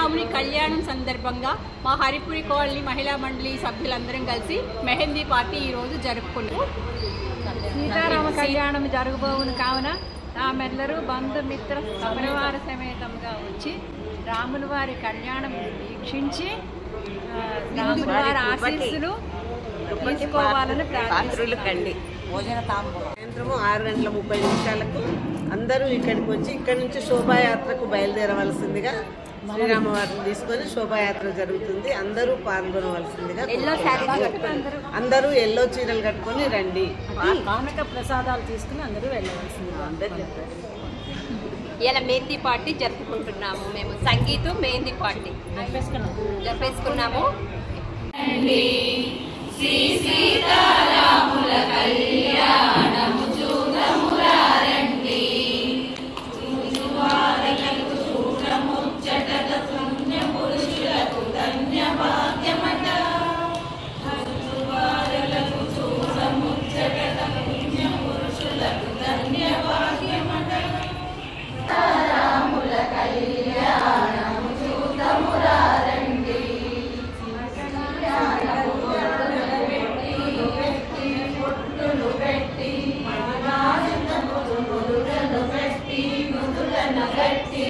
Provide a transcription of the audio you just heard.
శ్రీరాముని కళ్యాణం సందర్భంగా మా హరిపురి కాలనీ మహిళా మండలి సభ్యులందరం కలిసి మెహందీ పార్టీ ఈరోజు జరుపుకున్నాము. సీతారామ కళ్యాణం జరగబోవును కావున తామెల్లరూ బంధుమిత్ర పరివార సమేతంగా వచ్చి రాముల వారి కళ్యాణం వీక్షించి రాముల వారి ఆశీస్సులు తీసుకోవాలని ప్రార్థిస్తున్నాను. సాయంత్రము 6:30 అందరూ ఇక్కడికి వచ్చి ఇక్కడి నుంచి శోభాయాత్రకు బయలుదేరవలసిందిగా శ్రీరామవారిని తీసుకొని శోభాయాత్ర జరుగుతుంది. అందరూ పాల్గొనవలసిందిగా అందరూ ఎల్లో చీరలు కట్టుకొని రండి. కానుక ప్రసాదాలు తీసుకుని అందరూ వెళ్ళవలసిందిగా అందరూ చెప్పారు. ఇలా మెహందీ పార్టీ జరుపుకుంటున్నాము. మేము సంగీతం మెహందీ పార్టీ జరిపేసుకున్నాము. శ్రీ సీతారాముల కళ్యాణము చూడమురా రండి, చూచువారలకు చూడముచ్చటగ పుణ్య పురుషులకు ధన్య భాగ్యమట, చూచువారలకు చూడముచ్చటగ పుణ్య పురుషులకు ధన్య భాగ్యమట. రాముల కళ్యాణము చూడమురా రండి, పెట్టి